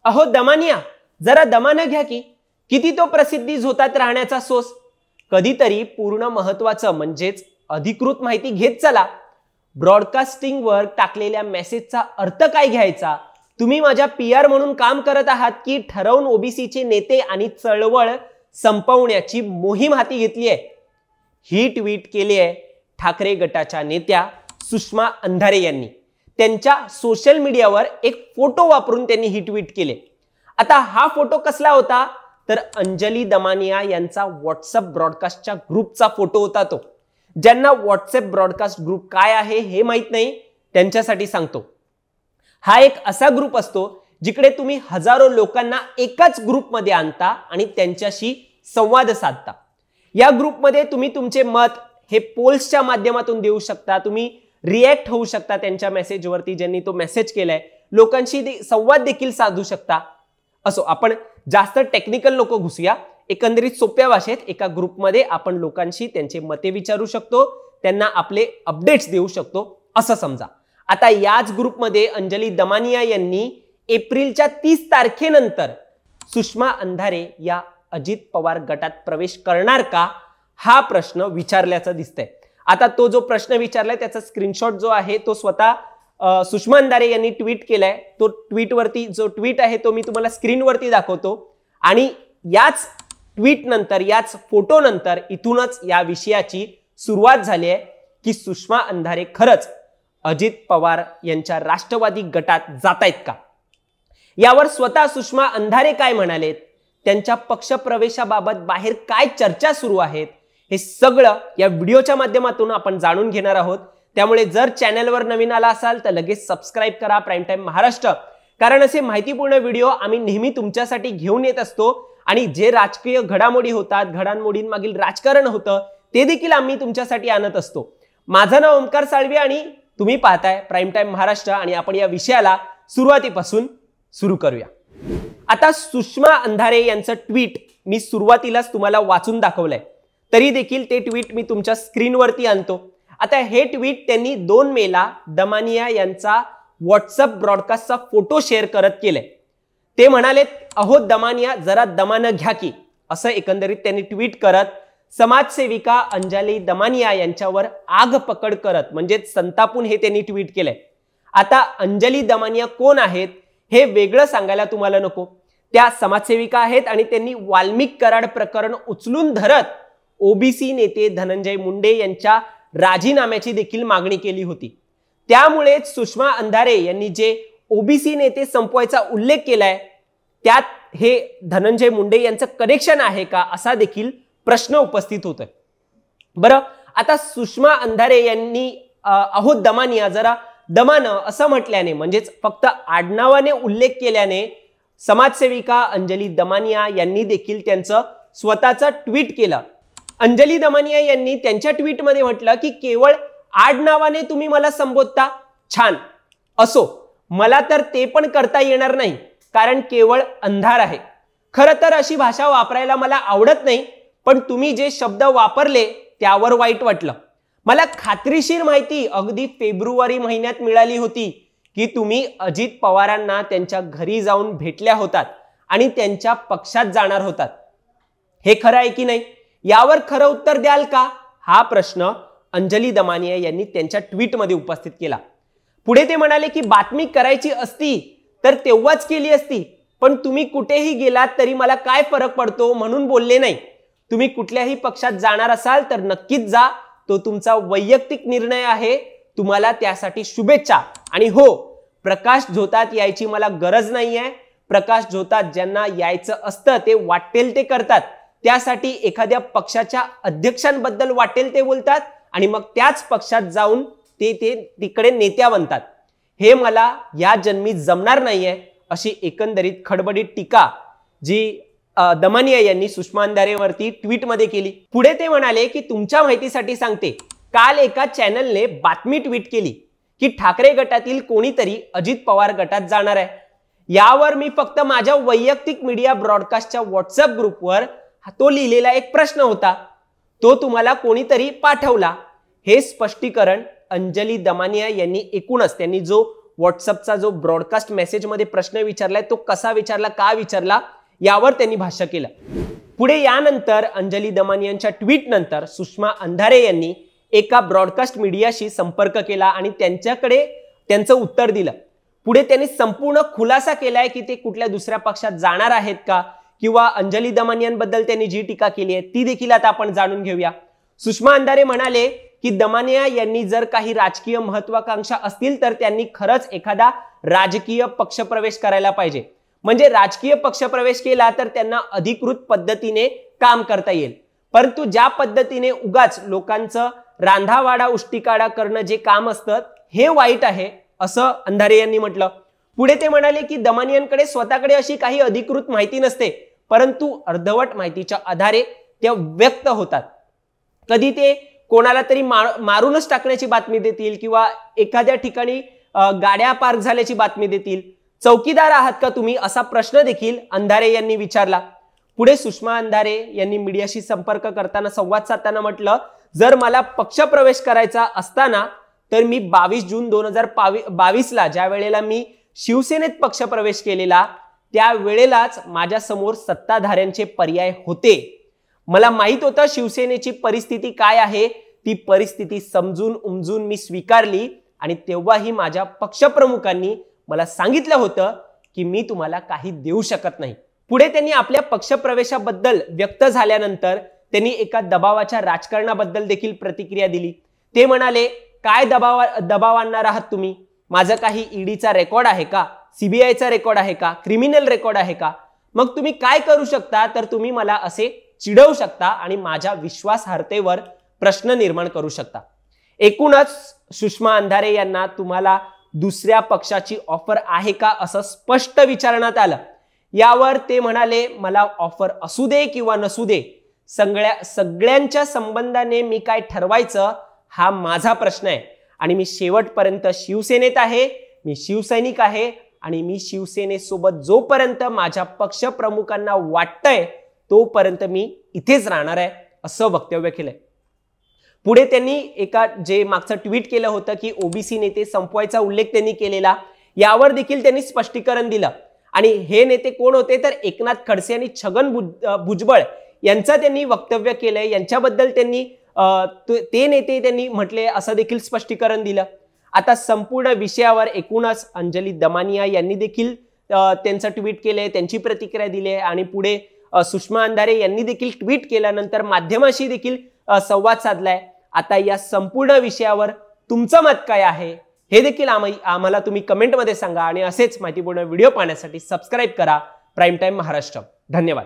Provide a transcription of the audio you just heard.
अहो दमानिया, जरा दमानं घ्या की. किती तो प्रसिद्धी झोतात राहण्याचा सोस. कधीतरी पूर्ण महत्वाचं म्हणजेच अधिकृत माहिती घेत चला. ब्रॉडकास्टिंगवर टाकलेल्या मेसेजचा अर्थ काय घ्यायचा? तुम्ही माझ्या PR म्हणून काम करत आहात की ठरवून ओबीसीचे नेते आणि चळवळ संपवण्याची मोहीम हाती घेतली आहे? ही ट्विट केली आहे ठाकरे गटाच्या नेत्या सुषमा अंधारे यांनी. त्यांच्या सोशल मीडियावर एक फोटो वापरून त्यांनी ही ट्विट केली. आता हा फोटो कसला होता तर अंजली दमानिया यांचा व्हॉट्सअप ब्रॉडकास्टच्या ग्रुपचा फोटो होता तो. ज्यांना व्हॉट्सअप ब्रॉडकास्ट ग्रुप काय आहे हे माहित नाही त्यांच्यासाठी सांगतो. हा एक असा ग्रुप असतो जिकडे तुम्ही हजारो लोकांना एकाच ग्रुपमध्ये आणता आणि त्यांच्याशी संवाद साधता. या ग्रुपमध्ये तुम्ही तुमचे मत हे पोल्सच्या माध्यमातून देऊ शकता. तुम्ही रिएक्ट होऊ शकता त्यांच्या मेसेजवरती ज्यांनी तो मेसेज केलाय. लोकांशी संवाद देखील साधू शकता. असो, आपण जास्त टेक्निकल नको घुसूया. एकंदरीत सोप्या भाषेत एका ग्रुपमध्ये आपण लोकांशी त्यांचे मते विचारू शकतो, त्यांना आपले अपडेट्स देऊ शकतो असं समजा. आता याच ग्रुपमध्ये अंजली दमानिया यांनी एप्रिलच्या 30 तारखेनंतर सुषमा अंधारे या अजित पवार गटात प्रवेश करणार का हा प्रश्न विचारल्याचं दिसतंय. आता तो जो प्रश्न विचारलाय त्याचा स्क्रीनशॉट जो आहे तो स्वतः सुषमा अंधारे यांनी ट्विट केलाय. तो ट्विटवरती जो ट्विट आहे तो मी तुम्हाला स्क्रीनवरती दाखवतो. आणि याच ट्विट नंतर, याच फोटो नंतर इथूनच या विषयाची सुरुवात झाली आहे की सुषमा अंधारे खरंच अजित पवार यांच्या राष्ट्रवादी गटात जातायत का. यावर स्वतः सुषमा अंधारे काय म्हणालेत, त्यांच्या पक्षप्रवेशाबाबत बाहेर काय चर्चा सुरू आहेत, हे सगळं या व्हिडिओच्या माध्यमातून आपण जाणून घेणार आहोत. त्यामुळे जर चॅनलवर नवीन आला असाल तर लगेच सबस्क्राईब करा प्राईम टाइम महाराष्ट्र. कारण असे माहितीपूर्ण व्हिडिओ आम्ही नेहमी तुमच्यासाठी घेऊन येत असतो. आणि जे राजकीय घडामोडी होतात, घडामोडींमागील राजकारण होतं ते देखील आम्ही तुमच्यासाठी आणत असतो. माझं नाव ओमकार साळवी आणि तुम्ही पाहताय प्राईम टाइम महाराष्ट्र. आणि आपण या विषयाला सुरुवातीपासून सुरू करूया. आता सुषमा अंधारे यांचं ट्विट मी सुरुवातीलाच तुम्हाला वाचून दाखवलंय, तरी देखील ते ट्विट मी तुमच्या स्क्रीनवरती आणतो. आता हे ट्विट त्यांनी 2 मेला दमानिया यांचा व्हॉट्सअप ब्रॉडकास्टचा फोटो शेअर करत केले. ते म्हणाले, अहो दमानिया, जरा दमानं घ्या की. असं एकंदरीत त्यांनी ट्विट करत समाजसेविका अंजली दमानिया यांच्यावर आग पकड करत म्हणजे संतापून हे त्यांनी ट्विट केलंय. आता अंजली दमानिया कोण आहेत हे वेगळं सांगायला तुम्हाला नको. त्या समाजसेविका आहेत आणि त्यांनी वाल्मिक कराड प्रकरण उचलून धरत ओबीसी नेते धनंजय मुंडे यांच्या राजीनाम्याची देखील मागणी केली होती. त्यामुळे सुषमा अंधारे यांनी जे ओबीसी नेते संपवायचा उल्लेख केलाय त्यात हे धनंजय मुंडे यांचं कनेक्शन आहे का असा देखील प्रश्न उपस्थित होतोय. बरं, आता सुषमा अंधारे यांनी अहो दमानिया, जरा दमानं असं म्हटल्याने म्हणजेच फक्त आडनावाने उल्लेख केल्याने समाजसेविका अंजली दमानिया यांनी देखील त्यांचं स्वतःचं ट्विट केलं. अंजली दमानिया यांनी त्यांच्या ट्विटमध्ये म्हटलं की केवळ आडनावाने तुम्ही मला संबोधता, छान. असो, मला तर ते पण करता येणार नाही कारण केवळ अंधार आहे. खरं तर अशी भाषा वापरायला मला आवडत नाही, पण तुम्ही जे शब्द वापरले त्यावर वाईट वाटलं. मला खात्रीशीर माहिती अगदी फेब्रुवारी महिन्यात मिळाली होती की तुम्ही अजित पवारांना त्यांच्या घरी जाऊन भेटल्या होतात आणि त्यांच्या पक्षात जाणार होतात. हे खरं आहे की नाही, यावर खरं उत्तर द्याल का हा प्रश्न अंजली दमानिया यांनी त्यांच्या ट्विटमध्ये उपस्थित केला. पुढे ते म्हणाले की बातमी करायची असती तर तेव्हाच केली असती, पण तुम्ही कुठेही गेलात तरी मला काय फरक पडतो म्हणून बोलले नाही. तुम्ही कुठल्याही पक्षात जाणार असाल तर नक्कीच जा, तो तुमचा वैयक्तिक निर्णय आहे. तुम्हाला त्यासाठी शुभेच्छा. आणि हो, प्रकाश झोतात यायची मला गरज नाहीये. प्रकाश झोतात ज्यांना यायचं असतं ते वाटेल ते करतात. त्यासाठी एखाद्या पक्षाच्या अध्यक्षांबद्दल वाटेल ते बोलतात आणि मग त्याच पक्षात जाऊन ते तिकडे नेत्या बनतात. हे मला या जन्मी जमणार नाहीये अशी एकंदरीत खडबडीत टीका जी दमानिया यांनी सुषमा अंधारेवरती ट्विटमध्ये केली. पुढे ते म्हणाले की तुमच्या माहितीसाठी सांगते, काल एका चॅनलने बातमी ट्विट केली की ठाकरे गटातील कोणीतरी अजित पवार गटात जाणार आहे. यावर मी फक्त माझ्या वैयक्तिक मीडिया ब्रॉडकास्टच्या व्हॉट्सअप ग्रुपवर तो लिहिलेला एक प्रश्न होता, तो तुम्हाला कोणीतरी पाठवला. हे स्पष्टीकरण अंजली दमानिया यांनी एकूणच त्यांनी जो व्हॉट्सअपचा जो ब्रॉडकास्ट मेसेजमध्ये प्रश्न विचारलाय तो कसा विचारला, का विचारला, यावर त्यांनी भाष्य केलं. पुढे यानंतर अंजली दमानियांच्या ट्विट नंतर सुषमा अंधारे यांनी एका ब्रॉडकास्ट मीडियाशी संपर्क केला आणि त्यांच्याकडे त्यांचं उत्तर दिलं. पुढे त्यांनी संपूर्ण खुलासा केलाय की ते कुठल्या दुसऱ्या पक्षात जाणार आहेत का, किंवा अंजली दमानियांबद्दल त्यांनी जी टीका केली आहे ती देखील आता आपण जाणून घेऊया. सुषमा अंधारे म्हणाले की दमानिया यांनी जर काही राजकीय महत्वाकांक्षा असतील तर त्यांनी खरंच एखादा राजकीय पक्षप्रवेश करायला पाहिजे. म्हणजे राजकीय पक्षप्रवेश केला तर त्यांना अधिकृत पद्धतीने काम करता येईल. परंतु ज्या पद्धतीने उगाच लोकांचं रांधावाडा उष्टीकाडा करणं जे काम असतं हे वाईट आहे, असं अंधारे यांनी म्हटलं. पुढे ते म्हणाले की दमानियांकडे स्वतःकडे अशी काही अधिकृत माहिती नसते, परंतु अर्धवट माहितीच्या आधारे त्या व्यक्त होतात. कधी ते कोणाला तरी मारूनच टाकण्याची बातमी देतील किंवा एखाद्या ठिकाणी गाड्या पार्क झाल्याची बातमी देतील. चौकीदार आहात का तुम्ही, असा प्रश्न देखील अंधारे यांनी विचारला. पुढे सुषमा अंधारे यांनी मीडियाशी संपर्क करताना, संवाद साधताना म्हटलं, जर मला पक्षप्रवेश करायचा असताना तर मी 22 जून 2022ला ज्या वेळेला मी शिवसेनेत पक्षप्रवेश केलेला त्या वेळेलाच माझ्या समोर सत्ताधाऱ्यांचे पर्याय होते. मला माहित होतं शिवसेनेची परिस्थिती काय आहे, ती परिस्थिती समजून उमजून मी स्वीकारली आणि तेव्हाही माझ्या पक्षप्रमुखांनी मला सांगितलं होतं की मी तुम्हाला काही देऊ शकत नाही. पुढे त्यांनी आपल्या पक्षप्रवेशाबद्दल व्यक्त झाल्यानंतर त्यांनी एका दबावाच्या राजकारणाबद्दल देखील प्रतिक्रिया दिली. ते म्हणाले, काय दबाव आणणार आहात तुम्ही? माझं काही ईडीचा रेकॉर्ड आहे का, सीबीआयचा रेकॉर्ड आहे का, क्रिमिनल रेकॉर्ड आहे का? मग तुम्ही काय करू शकता तर तुम्ही मला असे चिडवू शकता आणि माझ्या विश्वासार्हतेवर प्रश्न निर्माण करू शकता. एकूणच सुषमा अंधारे यांना तुम्हाला दुसऱ्या पक्षाची ऑफर आहे का असं स्पष्ट विचारण्यात आलं. यावर ते म्हणाले, मला ऑफर असू दे किंवा नसू दे, सगळ्यांच्या संबंधाने मी काय ठरवायचं हा माझा प्रश्न आहे आणि मी शेवटपर्यंत शिवसेनेत आहे, मी शिवसैनिक आहे आणि मी शिवसेनेसोबत जोपर्यंत माझ्या पक्षप्रमुखांना वाटतंय तोपर्यंत मी इथेच राहणार आहे, असं वक्तव्य केलंय. पुढे त्यांनी एका जे मागचं ट्विट केलं होतं की ओबीसी नेते संपवायचा उल्लेख त्यांनी केलेला, यावर देखील त्यांनी स्पष्टीकरण दिलं. आणि हे नेते कोण होते तर एकनाथ खडसे आणि छगन भुजबळ यांचं त्यांनी वक्तव्य केलंय. यांच्याबद्दल त्यांनी ते नेते त्यांनी म्हटले असं देखील स्पष्टीकरण दिलं. आता संपूर्ण विषयावर एकूणच अंजली दमानिया यांनी देखील त्यांचं ट्विट केलंय, त्यांची प्रतिक्रिया दिली आणि पुढे सुषमा अंधारे यांनी देखील ट्विट केल्यानंतर माध्यमाशी देखील संवाद साधलाय. आता या संपूर्ण विषयावर तुमचं मत काय आहे हे देखील आम्हाला तुम्ही कमेंटमध्ये सांगा आणि असेच माहितीपूर्ण व्हिडिओ पाहण्यासाठी सबस्क्राईब करा प्राईम टाइम महाराष्ट्र. धन्यवाद.